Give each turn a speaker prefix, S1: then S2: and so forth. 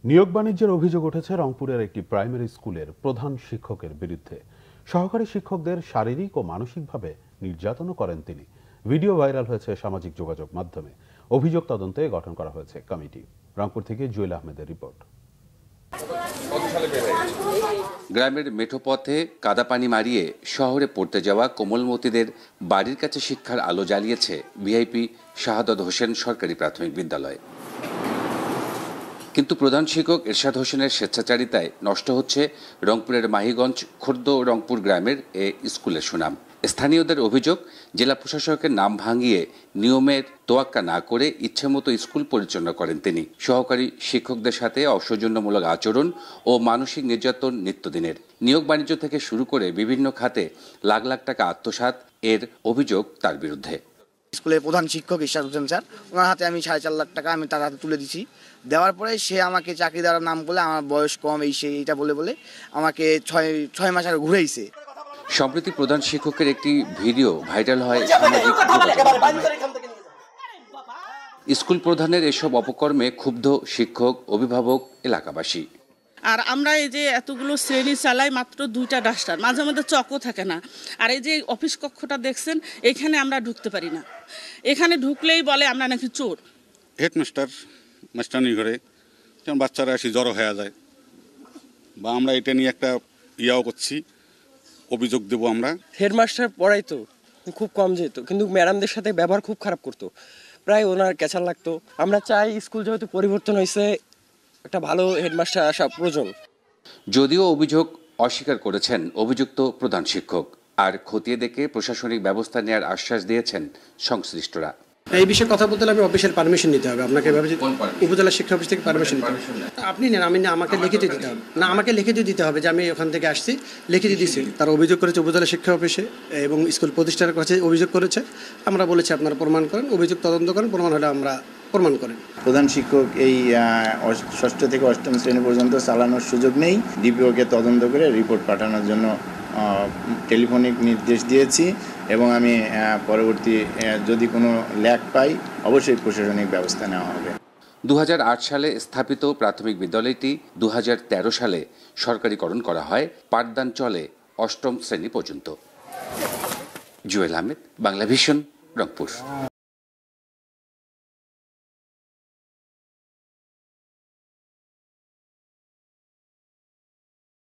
S1: নিয়োগ বাণিজ্যের অভিযোগ উঠেছে রংপুরের একটি প্রাইমারি স্কুলের প্রধান শিক্ষকের বিরুদ্ধে। সহকারী শিক্ষকদের শারীরিক ও মানসিকভাবে নির্যাতনও করেন তিনি। ভিডিও ভাইরাল হয়েছে সামাজিক যোগাযোগ মাধ্যমে। অভিযোগ তদন্তে গঠন করা হয়েছে কমিটি। রংপুর থেকে জুয়েল আহমেদের রিপোর্ট।
S2: গ্রামের মেঠো পথে কাদা পানি মারিয়ে শহরে পড়তে যাওয়া কোমলমতিদের বাড়ির কাছে শিক্ষার আলো জ্বালিয়েছে ভিআইপি শাহাদত হোসেন সরকারি প্রাথমিক বিদ্যালয়। কিন্তু প্রধান শিক্ষক এরশাদ হোসেনের স্বেচ্ছাচারিতায় নষ্ট হচ্ছে রংপুরের মাহিগঞ্জ খোর্দ রংপুর গ্রামের এ স্কুলের সুনাম। স্থানীয়দের অভিযোগ, জেলা প্রশাসকের নাম ভাঙিয়ে নিয়মের তোয়াক্কা না করে ইচ্ছেমতো স্কুল পরিচালনা করেন তিনি। সহকারী শিক্ষকদের সাথে অসৌজন্যমূলক আচরণ ও মানসিক নির্যাতন নিত্যদিনের। নিয়োগ বাণিজ্য থেকে শুরু করে বিভিন্ন খাতে লাখ লাখ টাকা আত্মসাৎ এর অভিযোগ তার বিরুদ্ধে।
S3: স্কুলের প্রধান শিক্ষক এরশাদ হোসেন স্যার, ওনার হাতে আমি 4.5 লাখ টাকা আমি তার হাতে তুলে দিছি। দেওয়ার পরে সে আমাকে চাকরি দেওয়ার নাম বলে আমার বয়স কম এইটা বলে আমাকে 6 মাস আগে ঘুরাইছে।
S2: সম্প্রতি প্রধান শিক্ষকের একটি ভিডিও ভাইরাল হয় সামাজিক যোগাযোগ মাধ্যমে। স্কুল প্রধানের এসব অপকর্মে ক্ষুব্ধ শিক্ষক, অভিভাবক, এলাকাবাসী।
S4: আর আমরা এই যে এতগুলো শ্রেণী চালাই, মাত্র 2টা ডাস্টার, মাঝে মধ্যে চকও থাকে না। আর এই যে অফিস কক্ষটা দেখছেন, এখানে আমরা ঢুকতে পারি না। এখানে ঢুকলেই বলে আমরা নাকি চোর।
S5: হেডমাস্টার মাস্টারনি ঘরে যেমন বাচ্চারা এসে জড়ো হয়ে যায়, বা আমরা এটা নিয়ে একটা ইয়াও করছি, অভিযোগ দেবো আমরা।
S6: হেডমাস্টার পড়াইতো, খুব কম যেত, কিন্তু ম্যাডামদের সাথে ব্যবহার খুব খারাপ করতো, প্রায় ওনার ক্যাচার লাগতো। আমরা চাই স্কুল যেহেতু পরিবর্তন হয়েছে, একটা ভালো হেডমাস্টার আসা প্রয়োজন।
S2: যদিও অভিযোগ অস্বীকার করেছেন অভিযুক্ত প্রধান শিক্ষক, আর খতিয়ে দেখে প্রশাসনিক ব্যবস্থা নেওয়ার আশ্বাস দিয়েছেন সংশ্লিষ্টরা।
S7: এই বিষয়ে কথা বলতে হলে আমি অফিসের পারমিশন নিতে হবে আপনাকে, উপজেলা শিক্ষা অফিস থেকে পারমিশন নিতে হবে। আপনি নেন, আমি না, আমাকে লিখিত দিতে হবে না, আমাকে লিখিত দিতে হবে যে আমি ওখান থেকে আসছি, লিখিত দিচ্ছি। তারা অভিযোগ করেছে উপজেলা শিক্ষা অফিসে এবং স্কুল প্রতিষ্ঠানের কাছে অভিযোগ করেছে। আমরা বলেছি আপনারা প্রমাণ করেন, অভিযোগ তদন্ত করেন, প্রমাণ হলে আমরা প্রমাণ করেন।
S8: প্রধান শিক্ষক এই 6ষ্ঠ থেকে 8ম শ্রেণী পর্যন্ত চালানোর সুযোগ নেই। ডিপিওকে তদন্ত করে রিপোর্ট পাঠানোর জন্য টেলিফোনিক নির্দেশ দিয়েছি এবং আমি পরবর্তী যদি কোনো ল্যাক পাই অবশ্যই প্রশাসনিক ব্যবস্থা নেওয়া হবে।
S2: 2008 সালে স্থাপিত প্রাথমিক বিদ্যালয়টি 2013 সালে সরকারিকরণ করা হয়। পাঠদান চলে 8ম শ্রেণী পর্যন্ত। জুয়েল আহমেদ, বাংলা ভিশন, রংপুর।